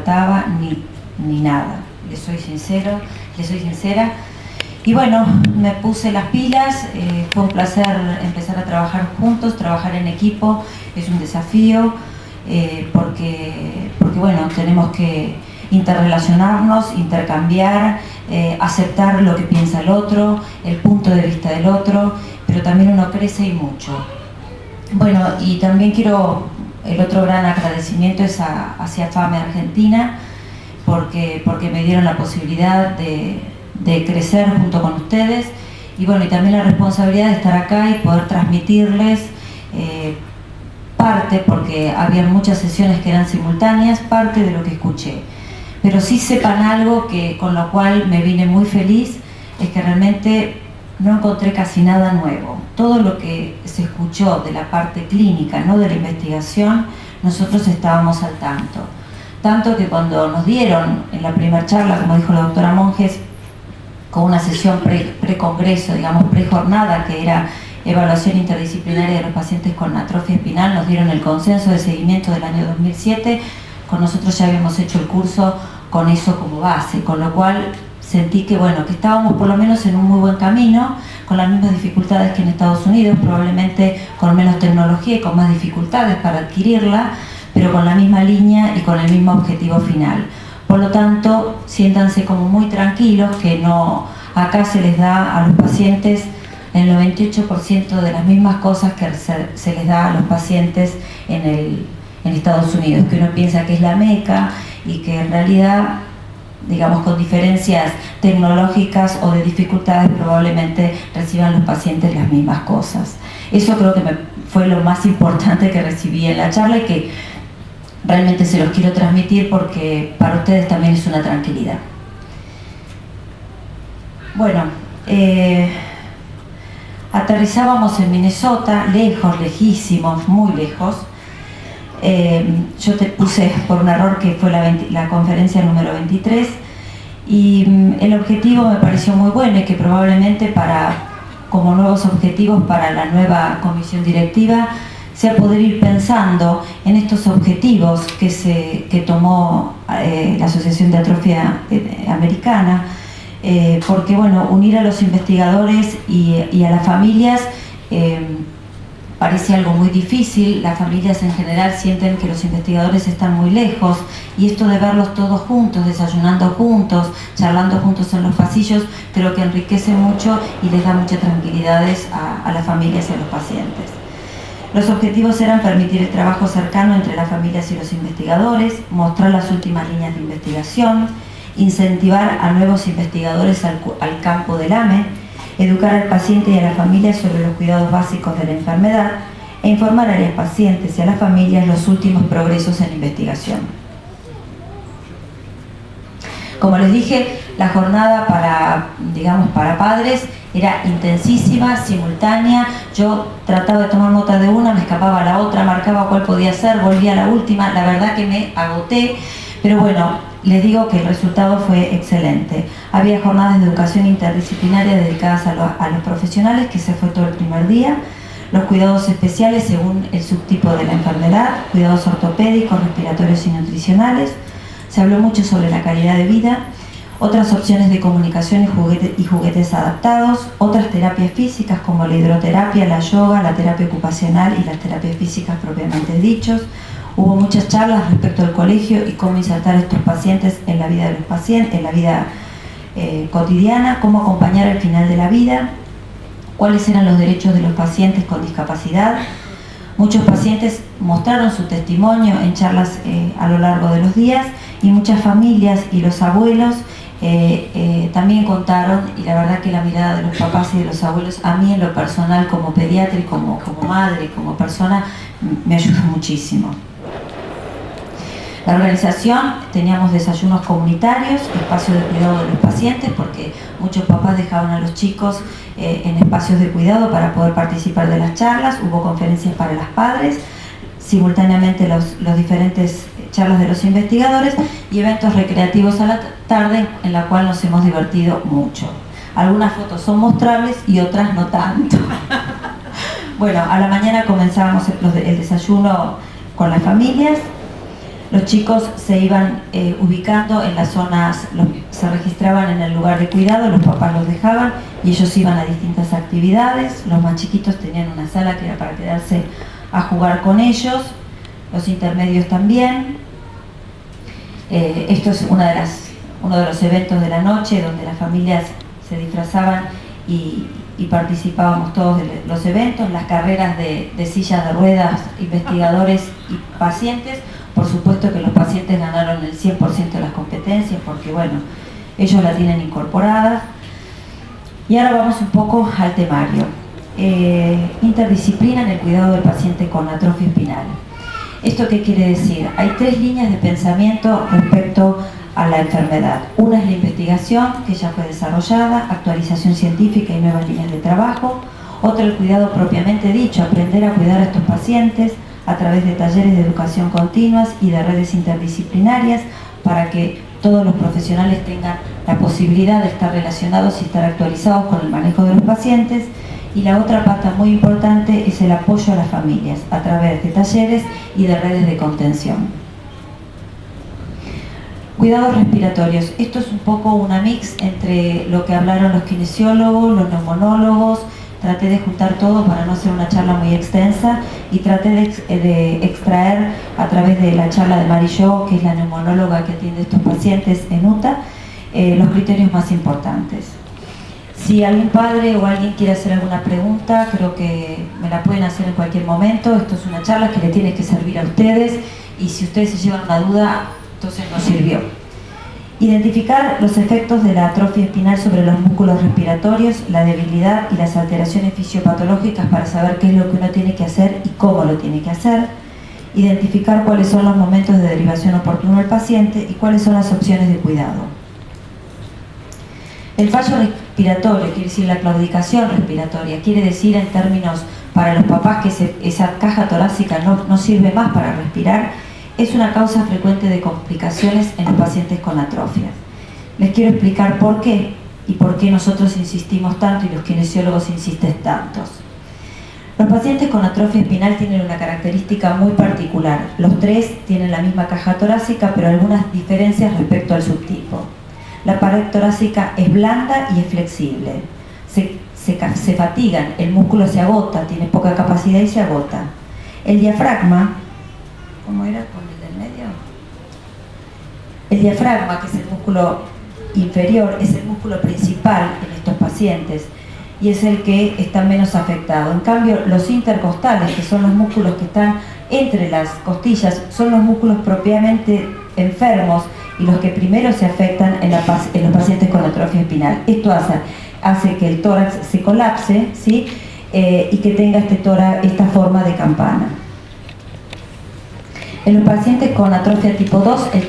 trataba ni nada. Les soy sincera. Y bueno, me puse las pilas, fue un placer empezar a trabajar juntos, trabajar en equipo, es un desafío, porque bueno, tenemos que interrelacionarnos, intercambiar, aceptar lo que piensa el otro, el punto de vista del otro, pero también uno crece y mucho. Bueno, y también el otro gran agradecimiento es hacia FAME Argentina, porque me dieron la posibilidad de crecer junto con ustedes, y bueno, y también la responsabilidad de estar acá y poder transmitirles parte, porque había muchas sesiones que eran simultáneas, parte de lo que escuché. Pero sí sepan algo con lo cual me vine muy feliz, es que realmente no encontré casi nada nuevo. Todo lo que se escuchó de la parte clínica, no de la investigación, nosotros estábamos al tanto. Tanto que cuando nos dieron en la primera charla, como dijo la doctora Monjes, con una sesión pre-congreso, digamos pre-jornada, que era evaluación interdisciplinaria de los pacientes con atrofia espinal, nos dieron el consenso de seguimiento del año 2007, con nosotros ya habíamos hecho el curso con eso como base, con lo cual sentí que bueno, que estábamos por lo menos en un muy buen camino, con las mismas dificultades que en Estados Unidos, probablemente con menos tecnología y con más dificultades para adquirirla, pero con la misma línea y con el mismo objetivo final. Por lo tanto, siéntanse como muy tranquilos, que no, acá se les da a los pacientes el 98% de las mismas cosas que se les da a los pacientes en Estados Unidos, que uno piensa que es la meca y que en realidad, digamos, con diferencias tecnológicas o de dificultades, probablemente reciban los pacientes las mismas cosas. Eso creo que fue lo más importante que recibí en la charla y que realmente se los quiero transmitir porque para ustedes también es una tranquilidad. Bueno, aterrizábamos en Minnesota, lejos, lejísimos, muy lejos. Yo te puse por un error que fue la conferencia número 23 y el objetivo me pareció muy bueno y que probablemente como nuevos objetivos para la nueva comisión directiva sea poder ir pensando en estos objetivos que tomó la Asociación de Atrofia Americana, porque bueno, unir a los investigadores y a las familias parece algo muy difícil. Las familias en general sienten que los investigadores están muy lejos y esto de verlos todos juntos, desayunando juntos, charlando juntos en los pasillos, creo que enriquece mucho y les da muchas tranquilidades a las familias y a los pacientes. Los objetivos eran permitir el trabajo cercano entre las familias y los investigadores, mostrar las últimas líneas de investigación, incentivar a nuevos investigadores al campo del AME, educar al paciente y a la familia sobre los cuidados básicos de la enfermedad e informar a los pacientes y a las familias los últimos progresos en investigación. Como les dije, la jornada para padres era intensísima, simultánea. Yo trataba de tomar nota de una, me escapaba a la otra, marcaba cuál podía ser, volvía a la última. La verdad que me agoté, pero bueno, les digo que el resultado fue excelente. Había jornadas de educación interdisciplinaria dedicadas a los profesionales, que se fue todo el primer día, los cuidados especiales según el subtipo de la enfermedad, cuidados ortopédicos, respiratorios y nutricionales. Se habló mucho sobre la calidad de vida, otras opciones de comunicación y juguetes adaptados, otras terapias físicas como la hidroterapia, la yoga, la terapia ocupacional y las terapias físicas propiamente dichos. Hubo muchas charlas respecto al colegio y cómo insertar a estos pacientes en la vida de los pacientes, en la vida cotidiana, cómo acompañar al final de la vida, cuáles eran los derechos de los pacientes con discapacidad. Muchos pacientes mostraron su testimonio en charlas a lo largo de los días y muchas familias y los abuelos también contaron, y la verdad que la mirada de los papás y de los abuelos, a mí en lo personal como pediatra y como madre, como persona, me ayudó muchísimo. La organización, teníamos desayunos comunitarios, espacios de cuidado de los pacientes, porque muchos papás dejaban a los chicos en espacios de cuidado para poder participar de las charlas. Hubo conferencias para los padres, simultáneamente los diferentes charlas de los investigadores y eventos recreativos a la tarde, en la cual nos hemos divertido mucho. Algunas fotos son mostrables y otras no tanto. Bueno, a la mañana comenzábamos el desayuno con las familias. los chicos se iban ubicando en las zonas, se registraban en el lugar de cuidado, los papás los dejaban y ellos iban a distintas actividades. Los más chiquitos tenían una sala que era para quedarse a jugar con ellos, los intermedios también. Esto es uno de los eventos de la noche donde las familias se disfrazaban y participábamos todos de los eventos, las carreras de sillas de ruedas, investigadores y pacientes. Por supuesto que los pacientes ganaron el 100% de las competencias porque, bueno, ellos la tienen incorporada. Y ahora vamos un poco al temario. Interdisciplina en el cuidado del paciente con atrofia espinal. ¿Esto qué quiere decir? Hay 3 líneas de pensamiento respecto a la enfermedad. Una es la investigación, que ya fue desarrollada, actualización científica y nuevas líneas de trabajo. Otra, el cuidado propiamente dicho, aprender a cuidar a estos pacientes a través de talleres de educación continuas y de redes interdisciplinarias para que todos los profesionales tengan la posibilidad de estar relacionados y estar actualizados con el manejo de los pacientes. Y la otra pata muy importante es el apoyo a las familias a través de talleres y de redes de contención. Cuidados respiratorios. Esto es un poco una mix entre lo que hablaron los kinesiólogos, los neumonólogos. Traté de juntar todo para no hacer una charla muy extensa y traté de extraer a través de la charla de Marillo, que es la neumonóloga que atiende a estos pacientes en UTA, los criterios más importantes. Si algún padre o alguien quiere hacer alguna pregunta, creo que me la pueden hacer en cualquier momento. Esto es una charla que le tiene que servir a ustedes y si ustedes se llevan una duda, entonces no sirvió. Identificar los efectos de la atrofia espinal sobre los músculos respiratorios, la debilidad y las alteraciones fisiopatológicas para saber qué es lo que uno tiene que hacer y cómo lo tiene que hacer. Identificar cuáles son los momentos de derivación oportuno al paciente y cuáles son las opciones de cuidado. El fallo respiratorio, quiere decir la claudicación respiratoria, quiere decir en términos para los papás que esa caja torácica no sirve más para respirar, es una causa frecuente de complicaciones en los pacientes con atrofias. Les quiero explicar por qué y por qué nosotros insistimos tanto y los kinesiólogos insisten tantos. Los pacientes con atrofia espinal tienen una característica muy particular. Los 3 tienen la misma caja torácica, pero algunas diferencias respecto al subtipo. La pared torácica es blanda y es flexible. Se fatigan, el músculo se agota, tiene poca capacidad y se agota. El diafragma, ¿cómo era con el del medio? El diafragma, que es el músculo inferior, es el músculo principal en estos pacientes y es el que está menos afectado. En cambio, los intercostales, que son los músculos que están entre las costillas, son los músculos propiamente enfermos y los que primero se afectan en los pacientes con atrofia espinal. Esto hace que el tórax se colapse, ¿sí? Y que tenga esta forma de campana. En los pacientes con atrofia tipo 2, el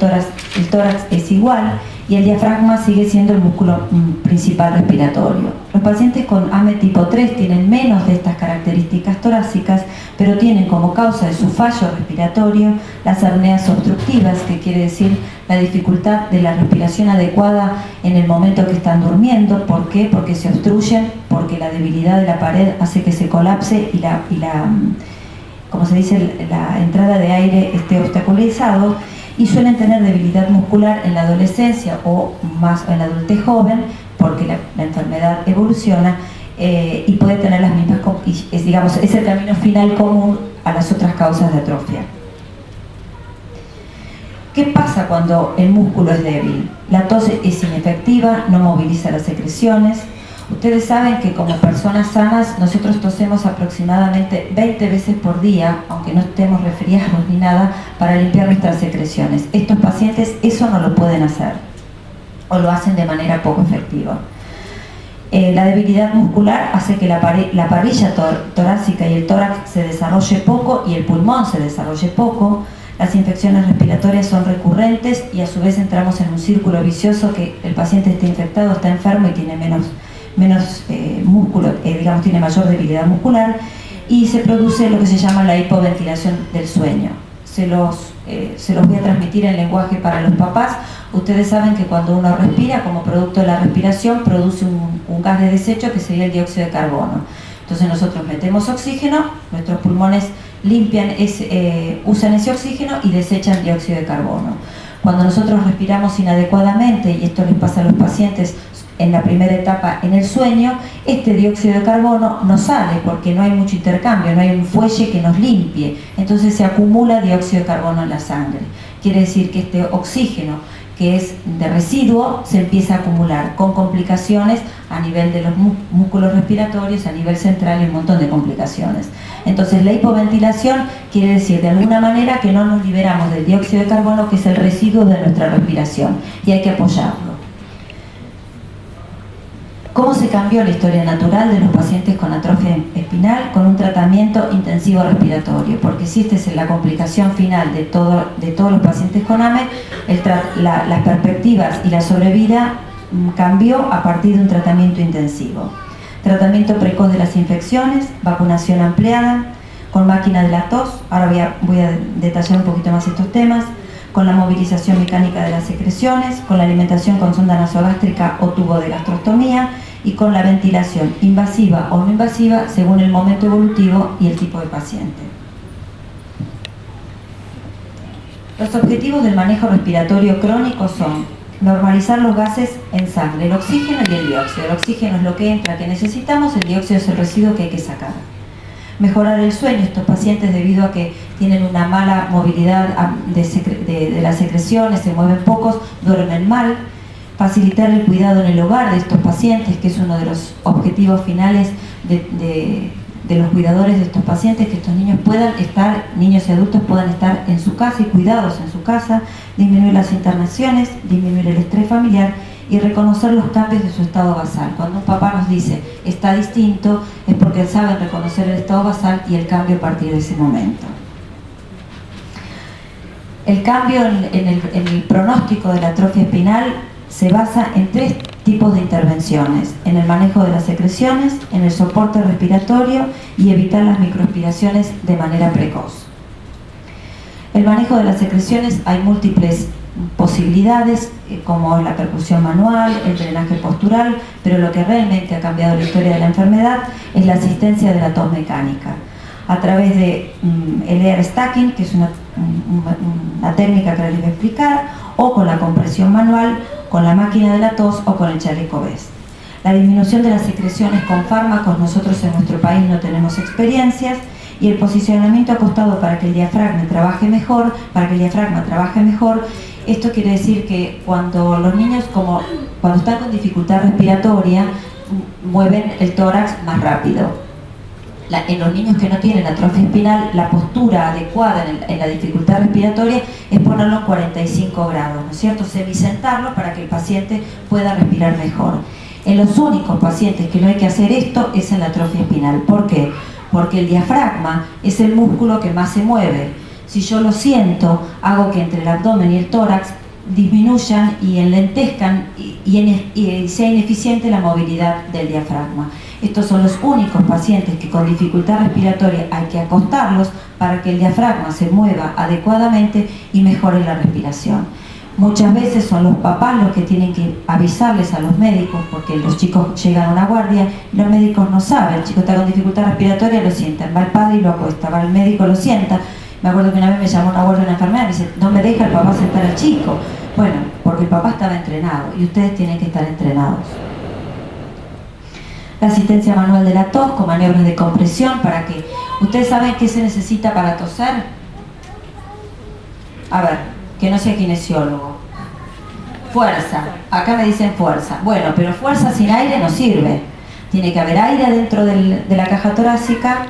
tórax es igual y el diafragma sigue siendo el músculo principal respiratorio. Los pacientes con AME tipo 3 tienen menos de estas características torácicas, pero tienen como causa de su fallo respiratorio las apneas obstructivas, que quiere decir la dificultad de la respiración adecuada en el momento que están durmiendo. ¿Por qué? Porque se obstruyen, porque la debilidad de la pared hace que se colapse y como se dice, la entrada de aire esté obstaculizado, y suelen tener debilidad muscular en la adolescencia o más en la adultez joven, porque la enfermedad evoluciona y puede tener las mismas, es el camino final común a las otras causas de atrofia. ¿Qué pasa cuando el músculo es débil? La tos es inefectiva, no moviliza las secreciones. Ustedes saben que como personas sanas nosotros tosemos aproximadamente 20 veces por día, aunque no estemos resfriados ni nada, para limpiar nuestras secreciones. Estos pacientes eso no lo pueden hacer o lo hacen de manera poco efectiva. La debilidad muscular hace que la parrilla torácica y el tórax se desarrolle poco y el pulmón se desarrolle poco. Las infecciones respiratorias son recurrentes y a su vez entramos en un círculo vicioso que el paciente está infectado, está enfermo y tiene menos músculo, tiene mayor debilidad muscular y se produce lo que se llama la hipoventilación del sueño. Se los voy a transmitir en lenguaje para los papás. Ustedes saben que cuando uno respira, como producto de la respiración, produce un gas de desecho que sería el dióxido de carbono. Entonces nosotros metemos oxígeno, nuestros pulmones limpian, usan ese oxígeno y desechan dióxido de carbono. Cuando nosotros respiramos inadecuadamente, y esto les pasa a los pacientes en la primera etapa en el sueño, este dióxido de carbono no sale porque no hay mucho intercambio, no hay un fuelle que nos limpie, entonces se acumula dióxido de carbono en la sangre. Quiere decir que este oxígeno, que es de residuo, se empieza a acumular con complicaciones a nivel de los músculos respiratorios, a nivel central y un montón de complicaciones. Entonces la hipoventilación quiere decir de alguna manera que no nos liberamos del dióxido de carbono, que es el residuo de nuestra respiración, y hay que apoyarlo. ¿Cómo se cambió la historia natural de los pacientes con atrofia espinal? Con un tratamiento intensivo respiratorio, porque si esta es la complicación final de todos los pacientes con AME, las perspectivas y la sobrevida cambió a partir de un tratamiento intensivo. Tratamiento precoz de las infecciones, vacunación ampliada, con máquina de la tos, ahora voy a detallar un poquito más estos temas, con la movilización mecánica de las secreciones, con la alimentación con sonda nasogástrica o tubo de gastrostomía, y con la ventilación invasiva o no invasiva según el momento evolutivo y el tipo de paciente. Los objetivos del manejo respiratorio crónico son normalizar los gases en sangre, el oxígeno y el dióxido. El oxígeno es lo que entra, que necesitamos, el dióxido es el residuo que hay que sacar. Mejorar el sueño, estos pacientes debido a que tienen una mala movilidad de las secreciones, se mueven pocos, duermen mal. Facilitar el cuidado en el hogar de estos pacientes, que es uno de los objetivos finales de los cuidadores de estos pacientes, que estos niños niños y adultos puedan estar en su casa y cuidados en su casa, disminuir las internaciones, disminuir el estrés familiar y reconocer los cambios de su estado basal. Cuando un papá nos dice está distinto, es porque él sabe reconocer el estado basal y el cambio a partir de ese momento. El cambio en el pronóstico de la atrofia espinal se basa en 3 tipos de intervenciones: en el manejo de las secreciones, en el soporte respiratorio y evitar las microaspiraciones de manera precoz. El manejo de las secreciones, hay múltiples posibilidades, como la percusión manual, el drenaje postural, pero lo que realmente ha cambiado la historia de la enfermedad es la asistencia de la tos mecánica, a través de el air stacking, que es una técnica que les voy a explicar, o con la compresión manual, con la máquina de la tos o con el chaleco vest. La disminución de las secreciones con fármacos, nosotros en nuestro país no tenemos experiencias, y el posicionamiento acostado para que el diafragma trabaje mejor, esto quiere decir que cuando los niños, cuando están con dificultad respiratoria, mueven el tórax más rápido. En los niños que no tienen atrofia espinal, la postura adecuada en la dificultad respiratoria es ponerlo en 45 grados, ¿no es cierto? Semisentarlo para que el paciente pueda respirar mejor. En los únicos pacientes que no hay que hacer esto es en la atrofia espinal. ¿Por qué? Porque el diafragma es el músculo que más se mueve. Si yo lo siento, hago que entre el abdomen y el tórax disminuyan y enlentezcan y sea ineficiente la movilidad del diafragma. Estos son los únicos pacientes que con dificultad respiratoria hay que acostarlos para que el diafragma se mueva adecuadamente y mejore la respiración. Muchas veces son los papás los que tienen que avisarles a los médicos, porque los chicos llegan a una guardia y los médicos no saben. El chico está con dificultad respiratoria, lo sientan, va el padre y lo acuesta, va el médico, lo sienta. Me acuerdo que una vez me llamó una guardia de una enfermera y me dice, no me deja el papá sentar al chico. Bueno, porque el papá estaba entrenado y ustedes tienen que estar entrenados. La asistencia manual de la tos con maniobras de compresión para que... ¿Ustedes saben qué se necesita para toser? A ver, que no sea kinesiólogo. Fuerza. Acá me dicen fuerza. Bueno, pero fuerza sin aire no sirve. Tiene que haber aire dentro de la caja torácica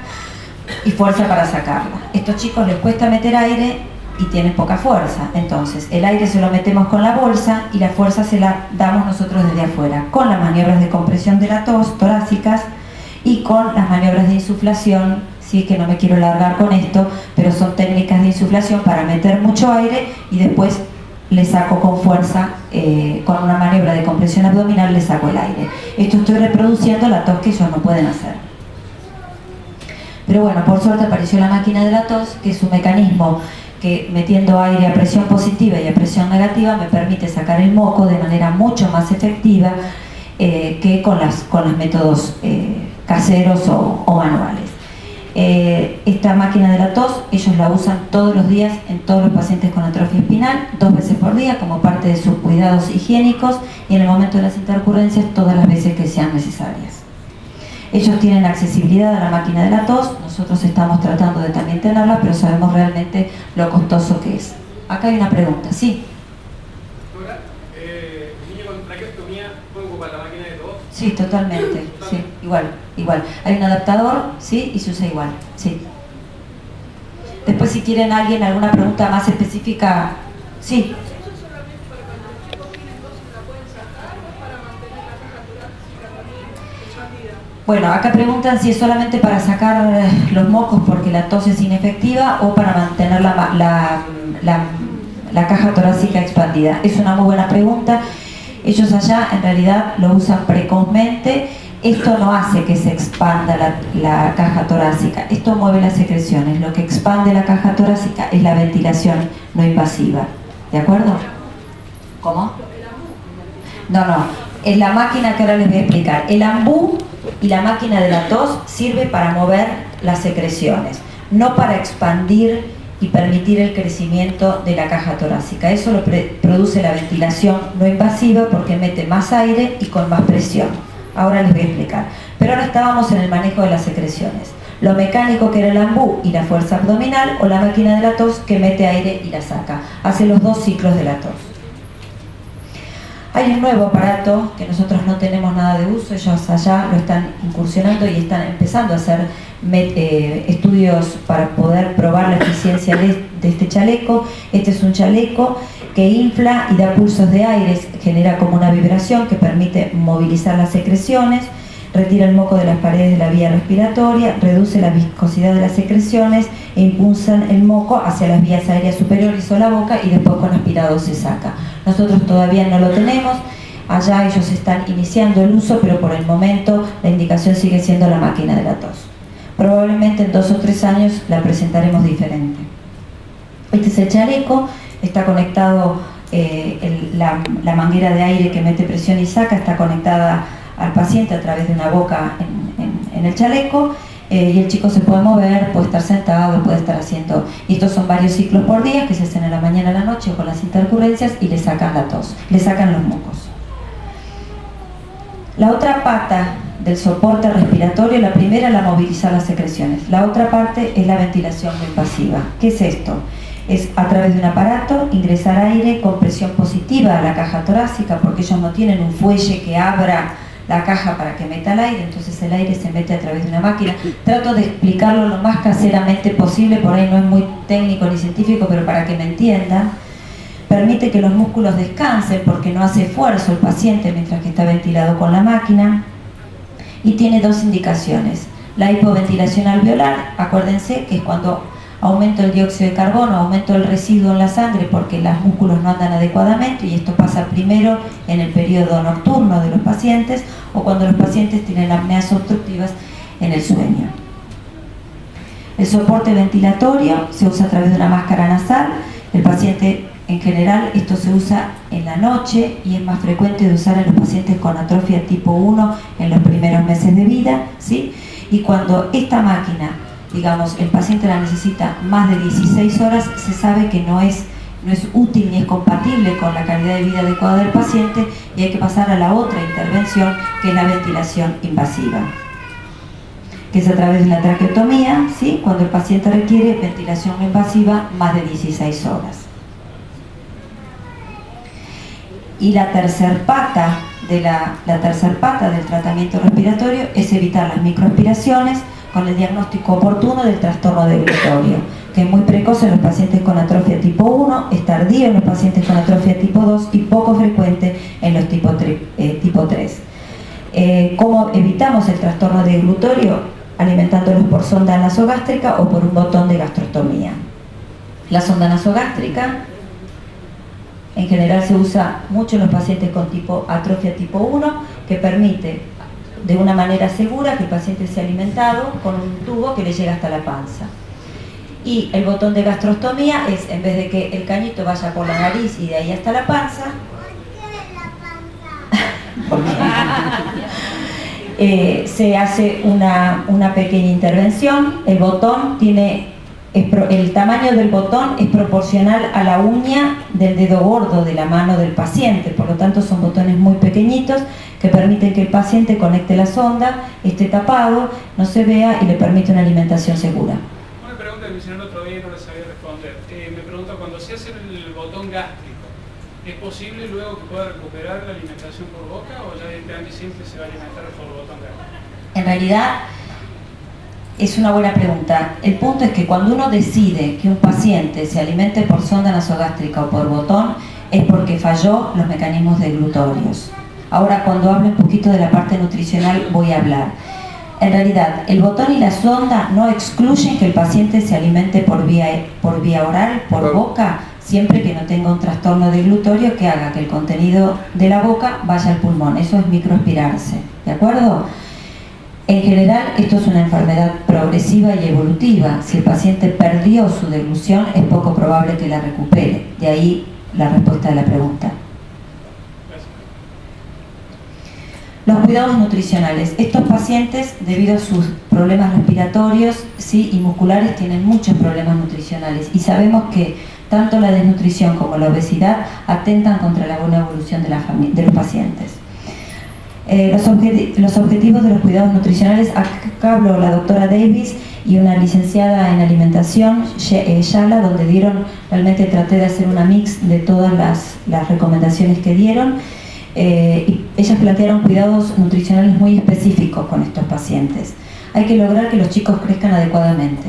y fuerza para sacarla. Estos chicos les cuesta meter aire y tienen poca fuerza. Entonces, el aire se lo metemos con la bolsa y la fuerza se la damos nosotros desde afuera, con las maniobras de compresión de la tos torácicas y con las maniobras de insuflación. Sí, que no me quiero largar con esto, pero son técnicas de insuflación para meter mucho aire y después le saco con fuerza, con una maniobra de compresión abdominal le saco el aire. Esto estoy reproduciendo la tos que ellos no pueden hacer. Pero bueno, por suerte apareció la máquina de la tos, que es un mecanismo que metiendo aire a presión positiva y a presión negativa me permite sacar el moco de manera mucho más efectiva que con los métodos caseros o manuales. Esta máquina de la tos, ellos la usan todos los días en todos los pacientes con atrofia espinal, 2 veces por día como parte de sus cuidados higiénicos y en el momento de las intercurrencias todas las veces que sean necesarias. Ellos tienen accesibilidad a la máquina de la tos, nosotros estamos tratando de también tenerla, pero sabemos realmente lo costoso que es. Acá hay una pregunta, ¿sí? Doctora, ¿niño con traqueostomía puede ocupar la máquina de tos? Sí, totalmente, sí, igual. Hay un adaptador, ¿sí? Y se usa igual, sí. Después si quieren alguna pregunta más específica, sí. Bueno, acá preguntan si es solamente para sacar los mocos porque la tos es inefectiva o para mantener la caja torácica expandida. Es una muy buena pregunta. Ellos allá en realidad lo usan precozmente. Esto no hace que se expanda la caja torácica, esto mueve las secreciones. Lo que expande la caja torácica es la ventilación no invasiva. ¿De acuerdo? ¿Cómo? No, es la máquina que ahora les voy a explicar. El ambú y la máquina de la tos sirve para mover las secreciones, no para expandir y permitir el crecimiento de la caja torácica. Eso lo produce la ventilación no invasiva porque mete más aire y con más presión. Ahora les voy a explicar. Pero ahora estábamos en el manejo de las secreciones. Lo mecánico que era el ambú y la fuerza abdominal o la máquina de la tos que mete aire y la saca. Hace los 2 ciclos de la tos. Hay un nuevo aparato que nosotros no tenemos nada de uso, ellos allá lo están incursionando y están empezando a hacer estudios para poder probar la eficiencia de este chaleco. Este es un chaleco que infla y da pulsos de aire, genera como una vibración que permite movilizar las secreciones, retira el moco de las paredes de la vía respiratoria, reduce la viscosidad de las secreciones e impulsan el moco hacia las vías aéreas superiores o la boca y después con aspirado se saca. Nosotros todavía no lo tenemos, allá ellos están iniciando el uso, pero por el momento la indicación sigue siendo la máquina de la tos. Probablemente en 2 o 3 años la presentaremos diferente. Este es el chaleco, está conectado, la manguera de aire que mete presión y saca está conectada al paciente a través de una boca en el chaleco, y el chico se puede mover, puede estar sentado, puede estar haciendo, y estos son varios ciclos por día que se hacen en la mañana, a la noche con las intercurrencias y le sacan la tos, le sacan los mocos. La otra pata del soporte respiratorio, la primera la movilizar las secreciones, la otra parte es la ventilación no invasiva. ¿Qué es esto? Es a través de un aparato ingresar aire con presión positiva a la caja torácica, porque ellos no tienen un fuelle que abra la caja para que meta el aire, entonces el aire se mete a través de una máquina. Trato de explicarlo lo más caseramente posible, por ahí no es muy técnico ni científico, pero para que me entiendan. Permite que los músculos descansen porque no hace esfuerzo el paciente mientras que está ventilado con la máquina, y tiene 2 indicaciones. La hipoventilación alveolar, acuérdense que es cuando aumento el dióxido de carbono, aumento el residuo en la sangre porque los músculos no andan adecuadamente, y esto pasa primero en el periodo nocturno de los pacientes o cuando los pacientes tienen apneas obstructivas en el sueño. El soporte ventilatorio se usa a través de una máscara nasal. El paciente, en general, esto se usa en la noche y es más frecuente de usar en los pacientes con atrofia tipo 1 en los primeros meses de vida, ¿sí? Y cuando esta máquina, digamos, el paciente la necesita más de 16 horas, se sabe que no es útil ni es compatible con la calidad de vida adecuada del paciente y hay que pasar a la otra intervención, que es la ventilación invasiva, que es a través de una traqueotomía, ¿sí? Cuando el paciente requiere ventilación no invasiva más de 16 horas. Y la tercer pata del tratamiento respiratorio es evitar las microaspiraciones con el diagnóstico oportuno del trastorno deglutorio, que es muy precoz en los pacientes con atrofia tipo 1, es tardío en los pacientes con atrofia tipo 2 y poco frecuente en los tipo 3. ¿Cómo evitamos el trastorno deglutorio? Alimentándolos por sonda nasogástrica o por un botón de gastrostomía. La sonda nasogástrica en general se usa mucho en los pacientes con atrofia tipo 1, que permite de una manera segura que el paciente sea alimentado con un tubo que le llega hasta la panza. Y el botón de gastrostomía es, en vez de que el cañito vaya por la nariz y de ahí hasta la panza, se hace una pequeña intervención. El botón el tamaño del botón es proporcional a la uña del dedo gordo de la mano del paciente, por lo tanto son botones muy pequeñitos que permiten que el paciente conecte la sonda, esté tapado, no se vea y le permite una alimentación segura. Una pregunta que me hicieron otro día y no le sabía responder. Me pregunto, cuando se hace el botón gástrico, ¿es posible luego que pueda recuperar la alimentación por boca o ya directamente siempre se va a alimentar por el botón gástrico? En realidad es una buena pregunta. El punto es que cuando uno decide que un paciente se alimente por sonda nasogástrica o por botón, es porque falló los mecanismos deglutorios. Ahora, cuando hable un poquito de la parte nutricional, voy a hablar. En realidad, el botón y la sonda no excluyen que el paciente se alimente por vía oral, por boca, siempre que no tenga un trastorno deglutorio que haga que el contenido de la boca vaya al pulmón. Eso es microaspirarse, ¿de acuerdo? En general, esto es una enfermedad progresiva y evolutiva. Si el paciente perdió su deglución, es poco probable que la recupere. De ahí la respuesta de la pregunta. Los cuidados nutricionales. Estos pacientes, debido a sus problemas respiratorios, sí, y musculares, tienen muchos problemas nutricionales. Y sabemos que tanto la desnutrición como la obesidad atentan contra la buena evolución de los pacientes. Los objetivos de los cuidados nutricionales, acá habló la doctora Davis y una licenciada en alimentación, Yala, donde realmente traté de hacer una mix de todas las recomendaciones que dieron. Y ellas plantearon cuidados nutricionales muy específicos con estos pacientes. Hay que lograr que los chicos crezcan adecuadamente.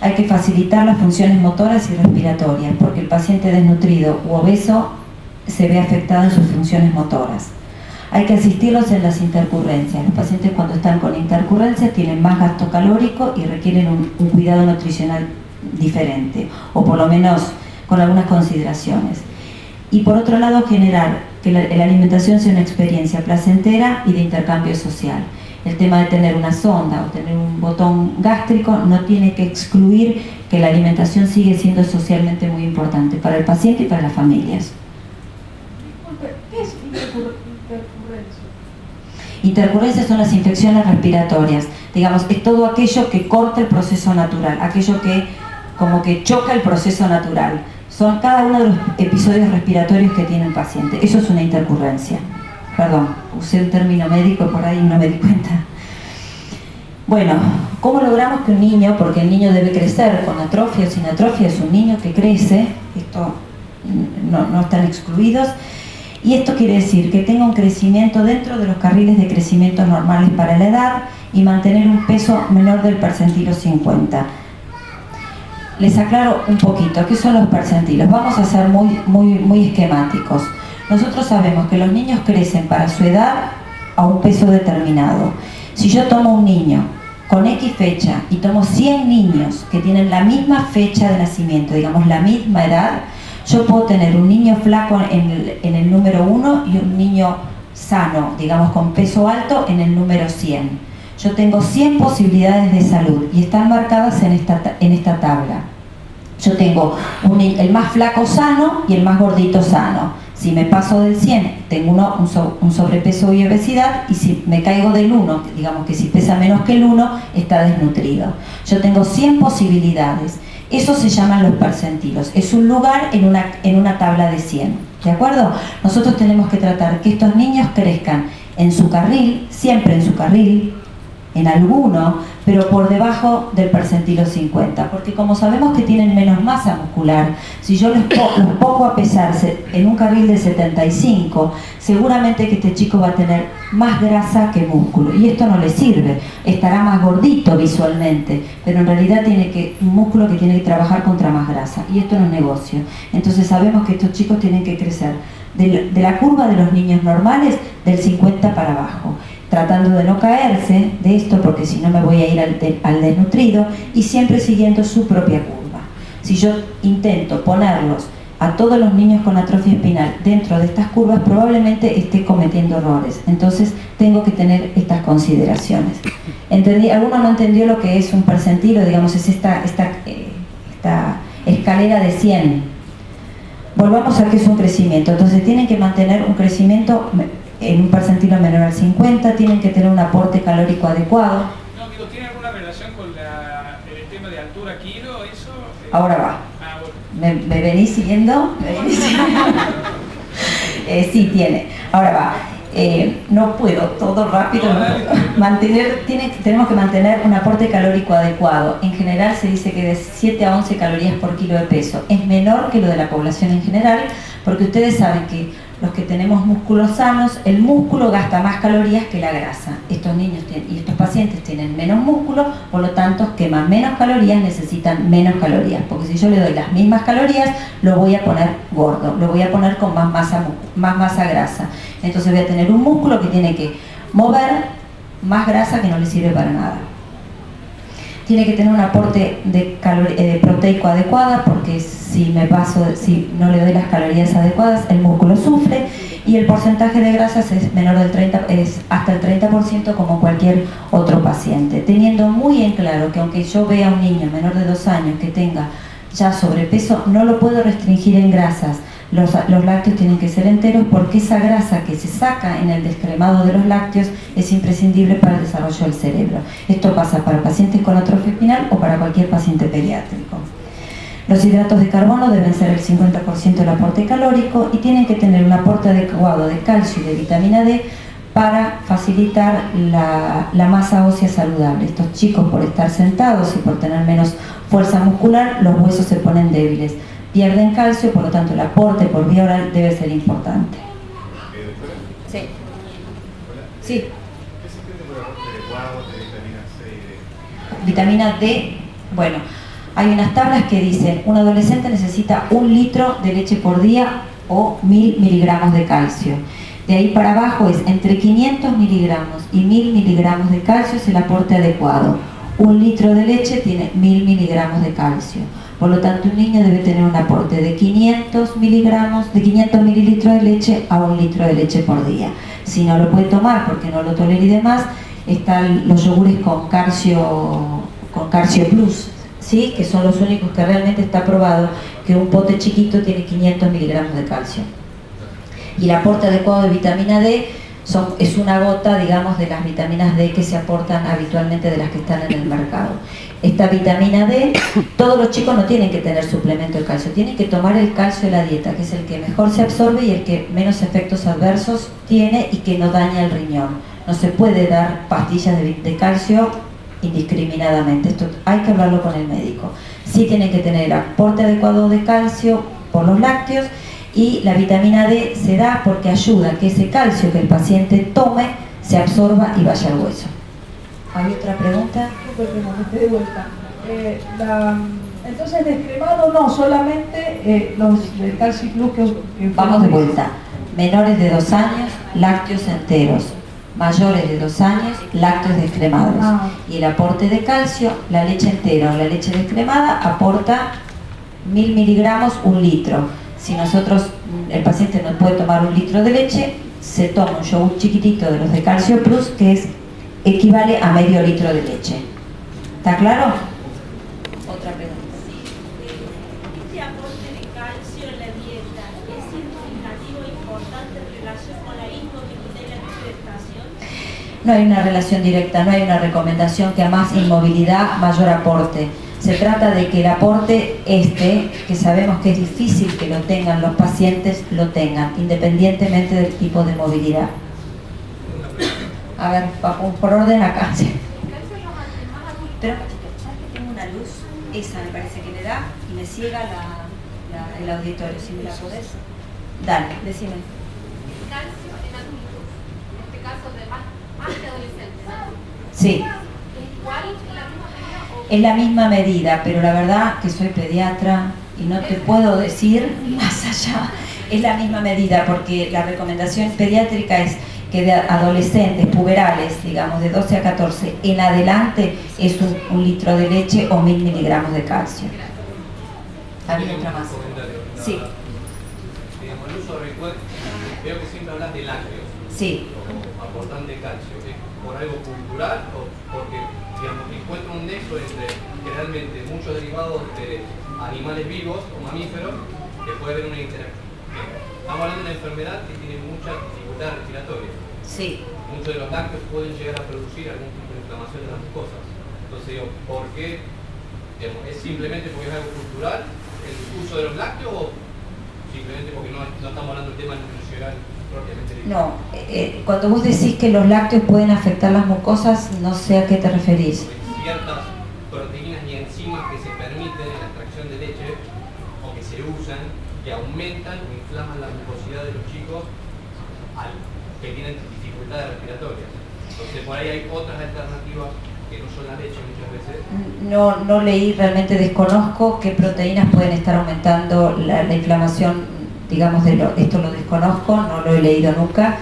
Hay que facilitar las funciones motoras y respiratorias, porque el paciente desnutrido u obeso se ve afectado en sus funciones motoras. Hay que asistirlos en las intercurrencias. Los pacientes, cuando están con intercurrencias, tienen más gasto calórico y requieren un cuidado nutricional diferente, o por lo menos con algunas consideraciones. Y por otro lado, generar que la alimentación sea una experiencia placentera y de intercambio social. El tema de tener una sonda o tener un botón gástrico no tiene que excluir que la alimentación sigue siendo socialmente muy importante para el paciente y para las familias. ¿Qué es intercurrencia? Intercurrencias son las infecciones respiratorias. Digamos, es todo aquello que corta el proceso natural, aquello que como que choca el proceso natural. Son cada uno de los episodios respiratorios que tiene el paciente. Eso es una intercurrencia. Perdón, usé un término médico por ahí y no me di cuenta. Bueno, ¿cómo logramos que un niño, porque el niño debe crecer con atrofia o sin atrofia, es un niño que crece, esto no están excluidos, y esto quiere decir que tenga un crecimiento dentro de los carriles de crecimiento normales para la edad y mantener un peso menor del percentilo 50. Les aclaro un poquito, ¿qué son los percentilos? Vamos a ser muy esquemáticos. Nosotros sabemos que los niños crecen para su edad a un peso determinado. Si yo tomo un niño con X fecha y tomo 100 niños que tienen la misma fecha de nacimiento, digamos la misma edad, yo puedo tener un niño flaco en el número 1 y un niño sano, digamos con peso alto, en el número 100. Yo tengo 100 posibilidades de salud y están marcadas en esta tabla. Yo tengo el más flaco sano y el más gordito sano. Si me paso del 100, tengo un sobrepeso y obesidad, y si me caigo del 1, digamos que si pesa menos que el 1, está desnutrido. Yo tengo 100 posibilidades. Eso se llaman los percentilos. Es un lugar en una tabla de 100. ¿De acuerdo? Nosotros tenemos que tratar que estos niños crezcan en su carril, siempre en su carril, en alguno, pero por debajo del percentilo 50, porque como sabemos que tienen menos masa muscular, si yo los pongo a pesarse en un carril de 75, seguramente que este chico va a tener más grasa que músculo, y esto no le sirve. Estará más gordito visualmente, pero en realidad tiene un músculo que tiene que trabajar contra más grasa, y esto no es negocio. Entonces sabemos que estos chicos tienen que crecer de la curva de los niños normales del 50 para abajo, tratando de no caerse de esto, porque si no me voy a ir al desnutrido, y siempre siguiendo su propia curva. Si yo intento ponerlos a todos los niños con atrofia espinal dentro de estas curvas, probablemente esté cometiendo errores. Entonces tengo que tener estas consideraciones. ¿Alguno no entendió lo que es un percentilo? Digamos, es esta escalera de 100. Volvamos a que es un crecimiento. Entonces tienen que mantener un crecimiento en un percentilo menor al 50, tienen que tener un aporte calórico adecuado. No, digo, ¿tiene alguna relación con el tema de altura kilo? Eso, Ahora va. Ah, bueno. ¿Me venís siguiendo? Sí, tiene. Ahora va. No puedo todo rápido. Tenemos que mantener un aporte calórico adecuado. En general se dice que de 7 a 11 calorías por kilo de peso. Es menor que lo de la población en general, porque ustedes saben que los que tenemos músculos sanos, el músculo gasta más calorías que la grasa. Estos niños y estos pacientes tienen menos músculo, por lo tanto queman menos calorías, necesitan menos calorías, porque si yo le doy las mismas calorías, lo voy a poner gordo, lo voy a poner con más masa grasa. Entonces voy a tener un músculo que tiene que mover más grasa que no le sirve para nada. Tiene que tener un aporte de proteico adecuada, porque si no le doy las calorías adecuadas, el músculo sufre, y el porcentaje de grasas es menor del 30, es hasta el 30% como cualquier otro paciente. Teniendo muy en claro que aunque yo vea a un niño menor de 2 años que tenga ya sobrepeso, no lo puedo restringir en grasas. Los lácteos tienen que ser enteros, porque esa grasa que se saca en el descremado de los lácteos es imprescindible para el desarrollo del cerebro. Esto pasa para pacientes con atrofia espinal o para cualquier paciente pediátrico. Los hidratos de carbono deben ser el 50% del aporte calórico y tienen que tener un aporte adecuado de calcio y de vitamina D para facilitar la masa ósea saludable. Estos chicos, por estar sentados y por tener menos fuerza muscular, los huesos se ponen débiles. Pierden calcio, por lo tanto el aporte por vía oral debe ser importante. Sí. Sí. ¿Qué se entiende por aporte adecuado de vitamina C y D? Vitamina D, bueno, hay unas tablas que dicen un adolescente necesita 1 litro de leche por día o 1000 miligramos de calcio. De ahí para abajo es entre 500 miligramos y 1000 miligramos de calcio es el aporte adecuado. 1 litro de leche tiene 1000 miligramos de calcio. Por lo tanto, un niño debe tener un aporte de 500 mililitros de leche a 1 litro de leche por día. Si no lo puede tomar porque no lo tolera y demás, están los yogures con calcio plus, ¿sí? Que son los únicos que realmente está probado que un pote chiquito tiene 500 miligramos de calcio. Y el aporte adecuado de vitamina D es una gota, digamos, de las vitaminas D que se aportan habitualmente de las que están en el mercado. Esta vitamina D, todos los chicos no tienen que tener suplemento de calcio, tienen que tomar el calcio de la dieta, que es el que mejor se absorbe y el que menos efectos adversos tiene y que no daña el riñón. No se puede dar pastillas de calcio indiscriminadamente, esto hay que hablarlo con el médico. Sí tienen que tener el aporte adecuado de calcio por los lácteos, y la vitamina D se da porque ayuda a que ese calcio que el paciente tome se absorba y vaya al hueso. ¿Hay otra pregunta? De vuelta. Entonces, descremado no, solamente los de calcio plus que vamos de vuelta. Menores de 2 años, lácteos enteros. Mayores de 2 años, lácteos descremados. Y el aporte de calcio, la leche entera o la leche descremada aporta 1000 miligramos, 1 litro. Si el paciente no puede tomar 1 litro de leche, se toma un yogur chiquitito de los de calcio plus, que equivale a medio litro de leche. ¿Está claro? Otra pregunta. ¿Este aporte de calcio en la dieta es significativo e importante en relación con la inmovilidad y la hipertensión? No hay una relación directa, no hay una recomendación que a más inmovilidad, mayor aporte. Se trata de que el aporte que sabemos que es difícil que lo tengan los pacientes, lo tengan, independientemente del tipo de movilidad. A ver, vamos por orden acá. Sí. Pero, ¿sabes que tengo una luz? Esa me parece que le da y me ciega el auditorio, si me la podés. Dale, decime. El calcio en adultos, en este caso de más que adolescentes, ¿no? Sí. ¿Es igual en la misma medida? Es la misma medida, pero la verdad que soy pediatra y no te puedo decir más allá. Es la misma medida porque la recomendación pediátrica es que de adolescentes puberales, digamos de 12 a 14 en adelante, es 1 litro de leche o 1000 miligramos de calcio. ¿Alguna otra más? Sí. Digamos, el uso habitual, veo que siempre hablas de lácteos. Sí. Como aportante de calcio. ¿Es por algo cultural o porque, digamos, encuentro un nexo entre generalmente muchos derivados de animales vivos o mamíferos que puede haber una interacción? estamos hablando de una enfermedad que tiene mucha dificultad respiratoria. Sí. Muchos de los lácteos pueden llegar a producir algún tipo de inflamación de las mucosas. Entonces digo, ¿por qué? Digamos, ¿es simplemente porque es algo cultural el uso de los lácteos o simplemente porque no estamos hablando del tema nutricional propiamente dicho? No, cuando vos decís que los lácteos pueden afectar las mucosas, no sé a qué te referís. Ciertas proteínas y enzimas que se permiten en la extracción de leche o que se usan, que aumentan o inflaman la mucosidad de los chicos que tienen dificultades respiratorias. Entonces por ahí hay otras alternativas que no son la leche muchas veces. No leí, realmente desconozco qué proteínas pueden estar aumentando la inflamación, digamos, esto lo desconozco, no lo he leído nunca.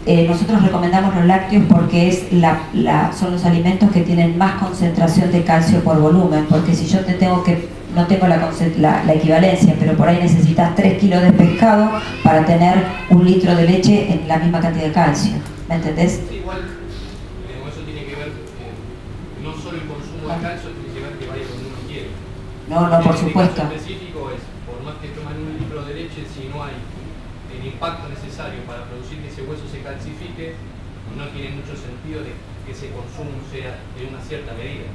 Nosotros recomendamos los lácteos porque son los alimentos que tienen más concentración de calcio por volumen, porque si yo no tengo la equivalencia, pero por ahí necesitas 3 kilos de pescado para tener 1 litro de leche en la misma cantidad de calcio, ¿me entendés? Sí, igual, eso tiene que ver, no solo el consumo de calcio, tiene que ver que vaya donde uno quiere. No, por supuesto. En específico es, por más que toman 1 litro de leche, si no hay el impacto necesario para producir que ese hueso se calcifique, no tiene mucho sentido de que ese consumo sea de una cierta medida.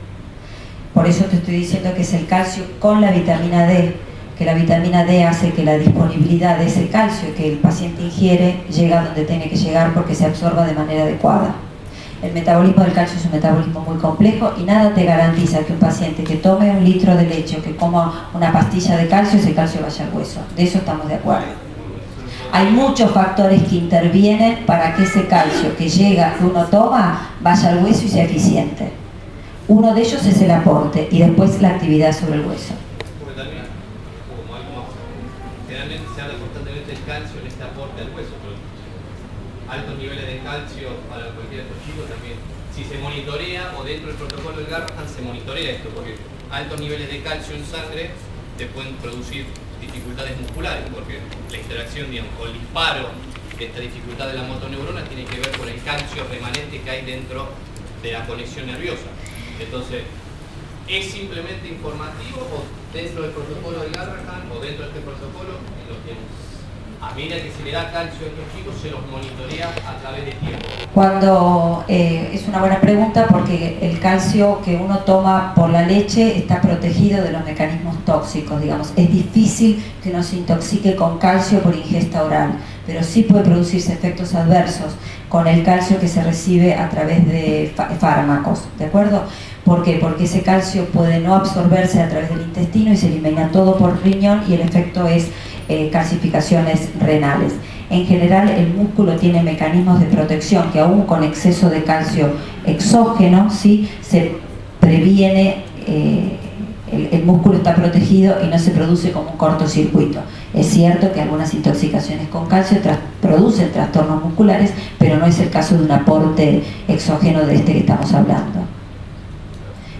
Por eso te estoy diciendo que es el calcio con la vitamina D, que la vitamina D hace que la disponibilidad de ese calcio que el paciente ingiere llega a donde tiene que llegar porque se absorba de manera adecuada. El metabolismo del calcio es un metabolismo muy complejo y nada te garantiza que un paciente que tome 1 litro de leche o que coma una pastilla de calcio, ese calcio vaya al hueso. De eso estamos de acuerdo. Hay muchos factores que intervienen para que ese calcio que llega, que uno toma, vaya al hueso y sea eficiente. Uno de ellos es el aporte y después la actividad sobre el hueso. Porque también, como algo más, generalmente se habla constantemente del calcio en este aporte al hueso, pero altos niveles de calcio para cualquiera de estos chicos también, si se monitorea o dentro del protocolo del Garrahan se monitorea esto, porque altos niveles de calcio en sangre te pueden producir dificultades musculares, porque la interacción, digamos, o el disparo de esta dificultad de la motoneurona tiene que ver con el calcio remanente que hay dentro de la conexión nerviosa. Entonces, ¿es simplemente informativo o dentro del protocolo del Garrahan o dentro de este protocolo, a medida que se le da calcio a estos chicos, se los monitorea a través del tiempo? Es una buena pregunta porque el calcio que uno toma por la leche está protegido de los mecanismos tóxicos, digamos. Es difícil que uno se intoxique con calcio por ingesta oral, pero sí puede producirse efectos adversos con el calcio que se recibe a través de fármacos, ¿de acuerdo? ¿Por qué? Porque ese calcio puede no absorberse a través del intestino y se elimina todo por riñón y el efecto es calcificaciones renales. En general el músculo tiene mecanismos de protección que aún con exceso de calcio exógeno, ¿sí?, se previene, el músculo está protegido y no se produce como un cortocircuito. Es cierto que algunas intoxicaciones con calcio producen trastornos musculares, pero no es el caso de un aporte exógeno de este que estamos hablando.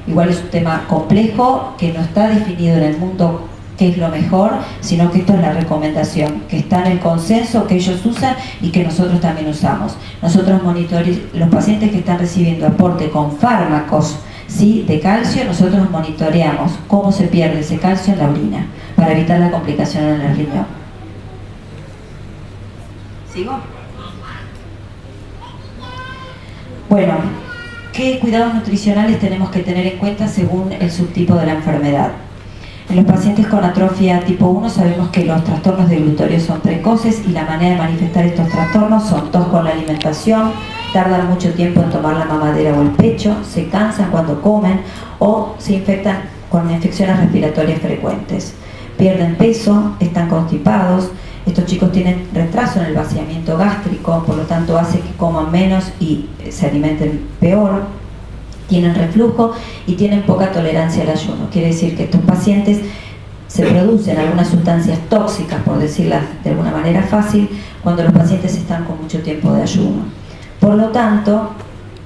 Igual es un tema complejo que no está definido en el mundo qué es lo mejor, sino que esto es la recomendación, que está en el consenso que ellos usan y que nosotros también usamos. Nosotros los pacientes que están recibiendo aporte con fármacos, ¿sí?, de calcio, nosotros monitoreamos cómo se pierde ese calcio en la orina para evitar la complicación en el riñón. ¿Sigo? Bueno, ¿qué cuidados nutricionales tenemos que tener en cuenta según el subtipo de la enfermedad? En los pacientes con atrofia tipo 1 sabemos que los trastornos de glutorio son precoces y la manera de manifestar estos trastornos son tos con la alimentación, tardan mucho tiempo en tomar la mamadera o el pecho, se cansan cuando comen o se infectan con infecciones respiratorias frecuentes. Pierden peso, están constipados, estos chicos tienen retraso en el vaciamiento gástrico, por lo tanto hace que coman menos y se alimenten peor. Tienen reflujo y tienen poca tolerancia al ayuno. Quiere decir que estos pacientes se producen algunas sustancias tóxicas, por decirlas de alguna manera fácil, cuando los pacientes están con mucho tiempo de ayuno. Por lo tanto,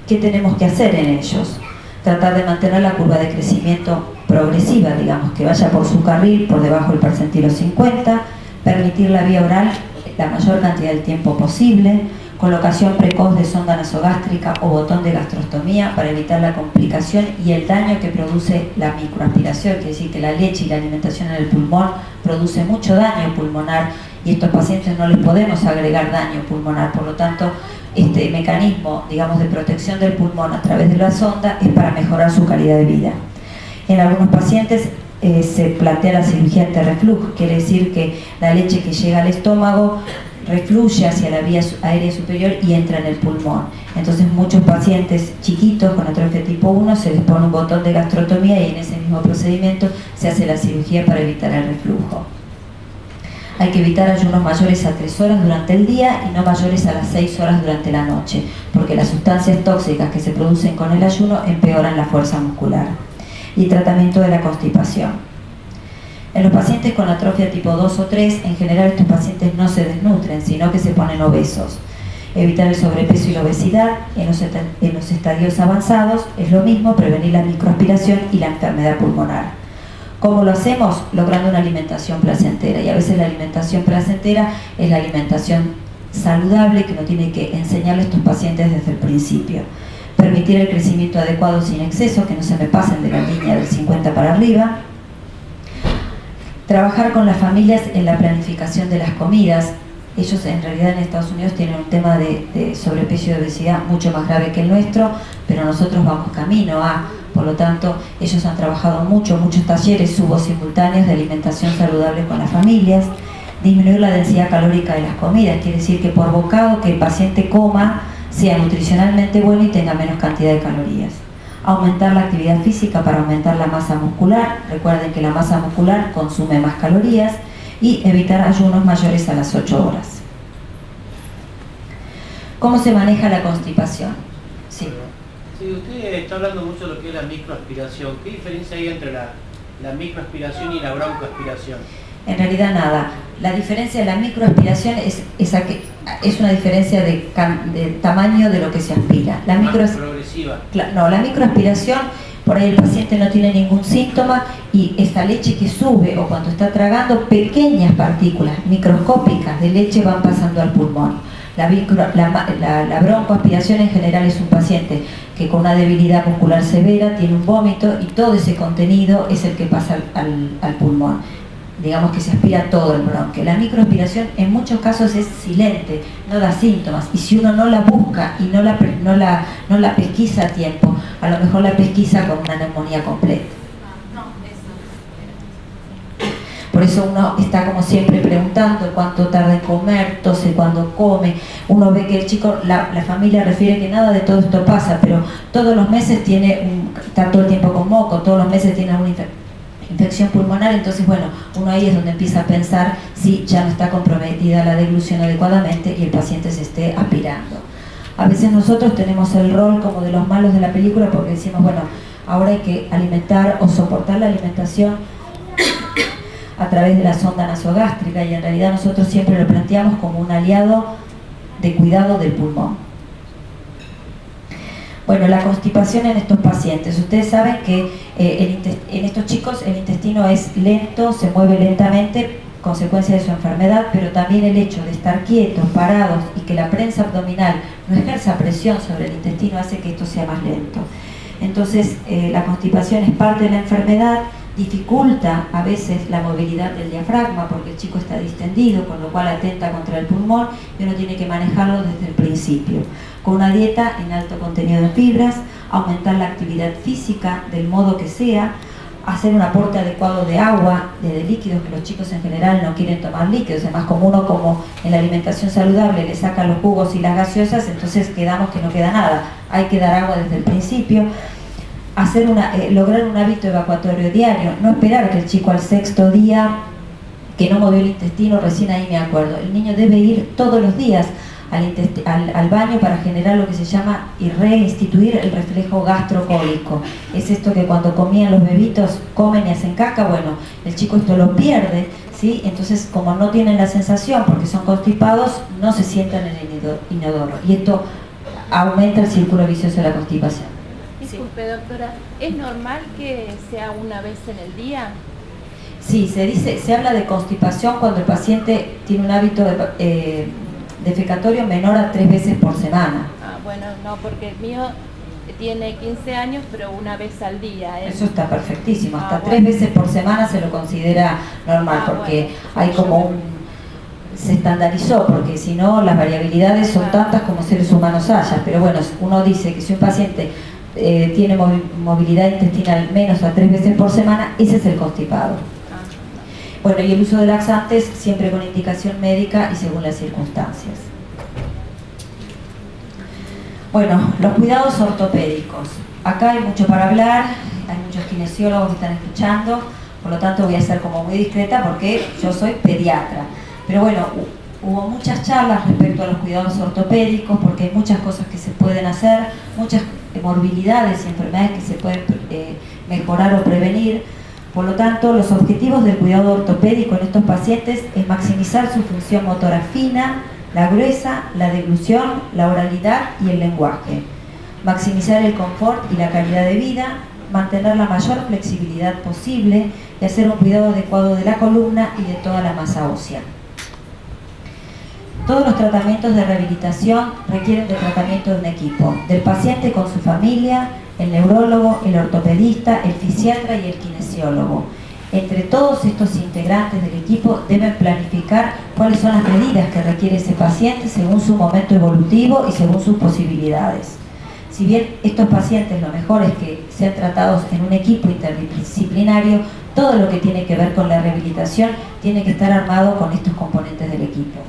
¿qué tenemos que hacer en ellos? Tratar de mantener la curva de crecimiento progresiva, digamos, que vaya por su carril, por debajo del percentilo 50, permitir la vía oral la mayor cantidad del tiempo posible, colocación precoz de sonda nasogástrica o botón de gastrostomía para evitar la complicación y el daño que produce la microaspiración, quiere decir que la leche y la alimentación en el pulmón produce mucho daño pulmonar y estos pacientes no les podemos agregar daño pulmonar. Por lo tanto, este mecanismo, digamos, de protección del pulmón a través de la sonda es para mejorar su calidad de vida. En algunos pacientes se plantea la cirugía antirreflujo, quiere decir que la leche que llega al estómago refluye hacia la vía aérea superior y entra en el pulmón. Entonces muchos pacientes chiquitos con atrofia tipo 1 se les pone un botón de gastrotomía y en ese mismo procedimiento se hace la cirugía para evitar el reflujo. Hay que evitar ayunos mayores a 3 horas durante el día y no mayores a las 6 horas durante la noche, porque las sustancias tóxicas que se producen con el ayuno empeoran la fuerza muscular. Y tratamiento de la constipación. En los pacientes con atrofia tipo 2 o 3, en general estos pacientes no se desnutren, sino que se ponen obesos. Evitar el sobrepeso y la obesidad. En los estadios avanzados es lo mismo, prevenir la microaspiración y la enfermedad pulmonar. ¿Cómo lo hacemos? Logrando una alimentación placentera. Y a veces la alimentación placentera es la alimentación saludable que uno tiene que enseñarle a estos pacientes desde el principio. Permitir el crecimiento adecuado sin exceso, que no se me pasen de la línea del 50 para arriba. Trabajar con las familias en la planificación de las comidas. Ellos en realidad en Estados Unidos tienen un tema de sobrepeso y de obesidad mucho más grave que el nuestro, pero nosotros vamos camino a, por lo tanto, ellos han trabajado muchos talleres simultáneos de alimentación saludable con las familias. Disminuir la densidad calórica de las comidas, quiere decir que por bocado que el paciente coma sea nutricionalmente bueno y tenga menos cantidad de calorías. Aumentar la actividad física para aumentar la masa muscular. Recuerden que la masa muscular consume más calorías. Y evitar ayunos mayores a las 8 horas. ¿Cómo se maneja la constipación? Sí. Sí, usted está hablando mucho de lo que es la microaspiración. ¿Qué diferencia hay entre la microaspiración y la broncoaspiración? En realidad nada. La diferencia de la microaspiración es una diferencia de tamaño de lo que se aspira. La progresiva. No, la microaspiración, por ahí el paciente no tiene ningún síntoma y esta leche que sube o cuando está tragando, pequeñas partículas microscópicas de leche van pasando al pulmón. La broncoaspiración en general es un paciente que con una debilidad muscular severa tiene un vómito y todo ese contenido es el que pasa al pulmón. Digamos que se aspira todo el bronquio. La microaspiración en muchos casos es silente, no da síntomas, y si uno no la busca y no la pesquisa a tiempo, a lo mejor la pesquisa con una neumonía completa. Por eso uno está como siempre preguntando cuánto tarda en comer, tose cuando come. Uno ve que el chico, la familia refiere que nada de todo esto pasa, pero todos los meses está todo el tiempo con moco, todos los meses tiene alguna infección pulmonar, entonces bueno, uno ahí es donde empieza a pensar si ya no está comprometida la deglución adecuadamente y el paciente se esté aspirando. A veces nosotros tenemos el rol como de los malos de la película porque decimos, bueno, ahora hay que alimentar o soportar la alimentación a través de la sonda nasogástrica y en realidad nosotros siempre lo planteamos como un aliado de cuidado del pulmón. Bueno, la constipación en estos pacientes. Ustedes saben que en estos chicos el intestino es lento, se mueve lentamente, consecuencia de su enfermedad, pero también el hecho de estar quietos, parados y que la prensa abdominal no ejerza presión sobre el intestino hace que esto sea más lento. Entonces, la constipación es parte de la enfermedad, dificulta a veces la movilidad del diafragma porque el chico está distendido, con lo cual atenta contra el pulmón y uno tiene que manejarlo desde el principio. Con una dieta en alto contenido de fibras, aumentar la actividad física del modo que sea, hacer un aporte adecuado de agua, de líquidos, que los chicos en general no quieren tomar líquidos, además como uno como en la alimentación saludable le saca los jugos y las gaseosas, entonces quedamos que no queda nada, hay que dar agua desde el principio. Lograr un hábito evacuatorio diario, no esperar que el chico al 6º día que no movió el intestino, recién ahí me acuerdo, el niño debe ir todos los días al baño para generar lo que se llama y reinstituir el reflejo gastrocólico. Es esto que cuando comían los bebitos comen y hacen caca, bueno, el chico esto lo pierde, ¿sí? Entonces como no tienen la sensación porque son constipados, no se sientan en el inodoro y esto aumenta el círculo vicioso de la constipación. Disculpe, doctora, ¿es normal que sea una vez en el día? Sí, se habla de constipación cuando el paciente tiene un hábito defecatorio menor a 3 veces por semana. Ah, bueno, no, porque el mío tiene 15 años, pero una vez al día. Eso está perfectísimo, hasta 3 veces por semana se lo considera normal, porque bueno, hay como se estandarizó, porque si no las variabilidades son tantas como seres humanos haya, pero bueno, uno dice que si un paciente tiene movilidad intestinal menos a 3 veces por semana, ese es el constipado. Bueno, y el uso de laxantes siempre con indicación médica y según las circunstancias. Bueno, los cuidados ortopédicos. Acá hay mucho para hablar, hay muchos kinesiólogos que están escuchando, por lo tanto voy a ser como muy discreta porque yo soy pediatra. Pero bueno, hubo muchas charlas respecto a los cuidados ortopédicos porque hay muchas cosas que se pueden hacer, muchas morbilidades y enfermedades que se pueden mejorar o prevenir. Por lo tanto, los objetivos del cuidado ortopédico en estos pacientes es maximizar su función motora fina, la gruesa, la deglución, la oralidad y el lenguaje. Maximizar el confort y la calidad de vida, mantener la mayor flexibilidad posible y hacer un cuidado adecuado de la columna y de toda la masa ósea. Todos los tratamientos de rehabilitación requieren de tratamiento de un equipo, del paciente con su familia, el neurólogo, el ortopedista, el fisiatra y el kinesiólogo. Entre todos estos integrantes del equipo deben planificar cuáles son las medidas que requiere ese paciente según su momento evolutivo y según sus posibilidades. Si bien estos pacientes lo mejor es que sean tratados en un equipo interdisciplinario, todo lo que tiene que ver con la rehabilitación tiene que estar armado con estos componentes del equipo.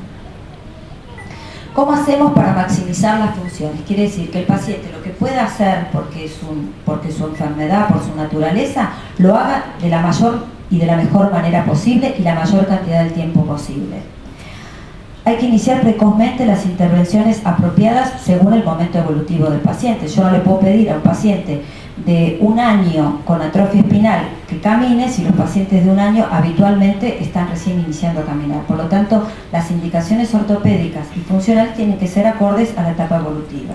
¿Cómo hacemos para maximizar las funciones? Quiere decir que el paciente lo que pueda hacer porque su enfermedad, por su naturaleza, lo haga de la mayor y de la mejor manera posible y la mayor cantidad de tiempo posible. Hay que iniciar precozmente las intervenciones apropiadas según el momento evolutivo del paciente. Yo no le puedo pedir a un paciente de 1 año con atrofia espinal que camine si los pacientes de 1 año habitualmente están recién iniciando a caminar. Por lo tanto, las indicaciones ortopédicas y funcionales tienen que ser acordes a la etapa evolutiva.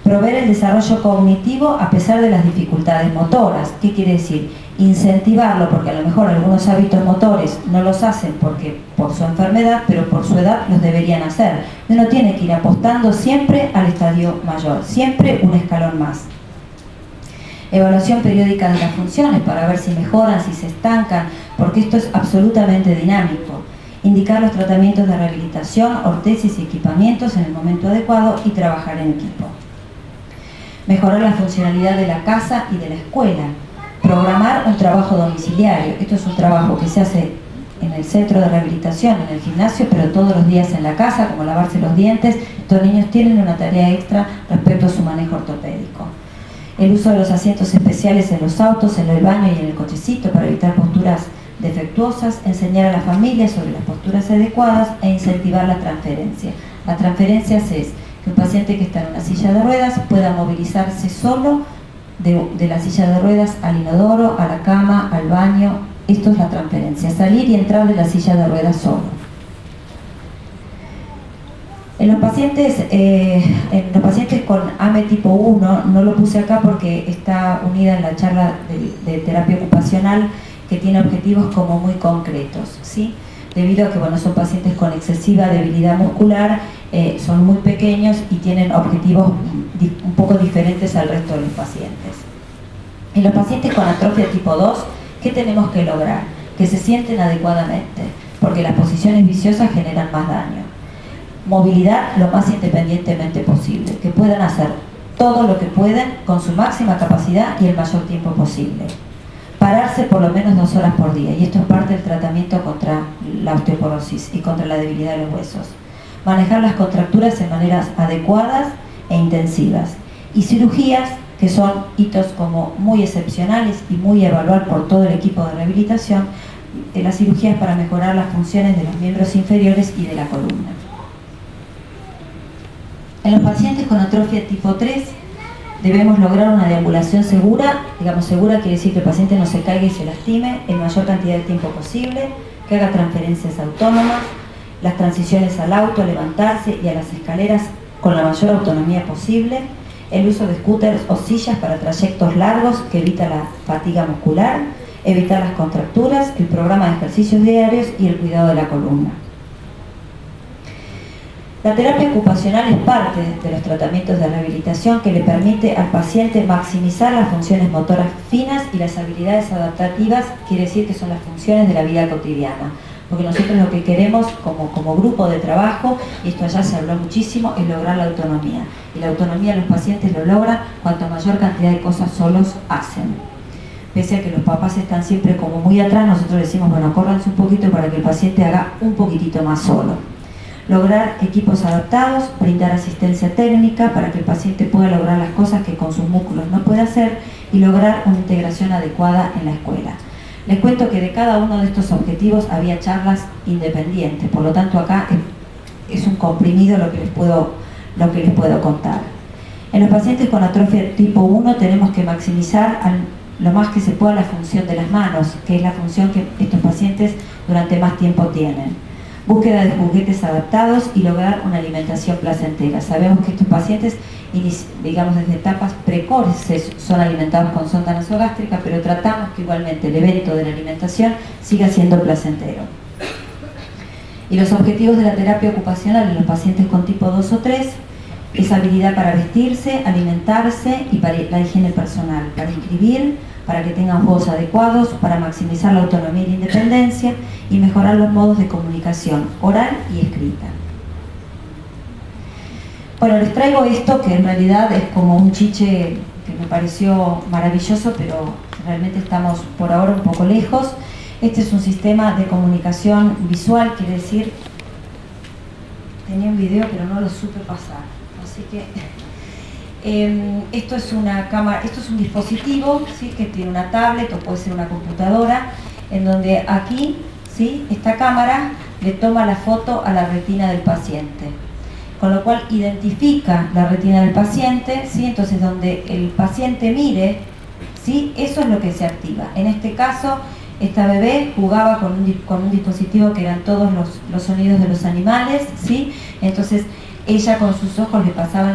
Promover el desarrollo cognitivo a pesar de las dificultades motoras. ¿Qué quiere decir? Incentivarlo, porque a lo mejor algunos hábitos motores no los hacen porque por su enfermedad, pero por su edad los deberían hacer. Uno tiene que ir apostando siempre al estadio mayor, siempre un escalón más. Evaluación periódica de las funciones para ver si mejoran, si se estancan, porque esto es absolutamente dinámico. Indicar los tratamientos de rehabilitación, ortesis y equipamientos en el momento adecuado y trabajar en equipo. Mejorar la funcionalidad de la casa y de la escuela. Programar un trabajo domiciliario. Esto es un trabajo que se hace en el centro de rehabilitación, en el gimnasio, pero todos los días en la casa, como lavarse los dientes. Estos niños tienen una tarea extra respecto a su manejo ortopédico. El uso de los asientos especiales en los autos, en el baño y en el cochecito para evitar posturas defectuosas, enseñar a la familia sobre las posturas adecuadas e incentivar la transferencia. La transferencia es que un paciente que está en una silla de ruedas pueda movilizarse solo de la silla de ruedas al inodoro, a la cama, al baño. Esto es la transferencia, salir y entrar de la silla de ruedas solo. En los pacientes con AME tipo 1, no lo puse acá porque está unida en la charla de terapia ocupacional que tiene objetivos como muy concretos, ¿sí? Debido a que son pacientes con excesiva debilidad muscular, son muy pequeños y tienen objetivos un poco diferentes al resto de los pacientes. En los pacientes con atrofia tipo 2, ¿qué tenemos que lograr? Que se sienten adecuadamente, porque las posiciones viciosas generan más daño. Movilidad lo más independientemente posible, que puedan hacer todo lo que pueden con su máxima capacidad y el mayor tiempo posible. Pararse por lo menos 2 horas por día, y esto es parte del tratamiento contra la osteoporosis y contra la debilidad de los huesos. Manejar las contracturas en maneras adecuadas e intensivas. Y cirugías que son hitos como muy excepcionales y muy a evaluar por todo el equipo de rehabilitación, las cirugías para mejorar las funciones de los miembros inferiores y de la columna. En los pacientes con atrofia tipo 3 debemos lograr una deambulación segura. Digamos segura quiere decir que el paciente no se caiga y se lastime en mayor cantidad de tiempo posible, que haga transferencias autónomas, las transiciones al auto, a levantarse y a las escaleras con la mayor autonomía posible, el uso de scooters o sillas para trayectos largos que evita la fatiga muscular, evitar las contracturas, el programa de ejercicios diarios y el cuidado de la columna. La terapia ocupacional es parte de los tratamientos de rehabilitación que le permite al paciente maximizar las funciones motoras finas y las habilidades adaptativas, quiere decir que son las funciones de la vida cotidiana, porque nosotros lo que queremos como grupo de trabajo, y esto allá se habló muchísimo, es lograr la autonomía. Y la autonomía los pacientes lo logran cuanto mayor cantidad de cosas solos hacen. Pese a que los papás están siempre como muy atrás, nosotros decimos, bueno, córranse un poquito para que el paciente haga un poquitito más solo. Lograr equipos adaptados, brindar asistencia técnica para que el paciente pueda lograr las cosas que con sus músculos no puede hacer y lograr una integración adecuada en la escuela. Les cuento que de cada uno de estos objetivos había charlas independientes, por lo tanto acá es un comprimido lo que les puedo contar. En los pacientes con atrofia tipo 1 tenemos que maximizar lo más que se pueda la función de las manos, que es la función que estos pacientes durante más tiempo tienen. Búsqueda de juguetes adaptados y lograr una alimentación placentera. Sabemos que estos pacientes, digamos desde etapas precoces, son alimentados con sonda nasogástrica, pero tratamos que igualmente el evento de la alimentación siga siendo placentero. Y los objetivos de la terapia ocupacional en los pacientes con tipo 2 o 3 es habilidad para vestirse, alimentarse y para la higiene personal, para inscribir, para que tengan juegos adecuados, para maximizar la autonomía y la independencia y mejorar los modos de comunicación oral y escrita. Bueno, les traigo esto que en realidad es como un chiche que me pareció maravilloso, pero realmente estamos por ahora un poco lejos. Este es un sistema de comunicación visual, quiere decir, tenía un video pero no lo supe pasar, así que esto es una cámara, esto es un dispositivo, ¿sí?, que tiene una tablet o puede ser una computadora, en donde aquí, ¿sí?, esta cámara le toma la foto a la retina del paciente, con lo cual identifica la retina del paciente, ¿sí? Entonces donde el paciente mire, ¿sí?, eso es lo que se activa. En este caso, esta bebé jugaba con un dispositivo que eran todos los sonidos de los animales, ¿sí? Entonces ella con sus ojos le pasaban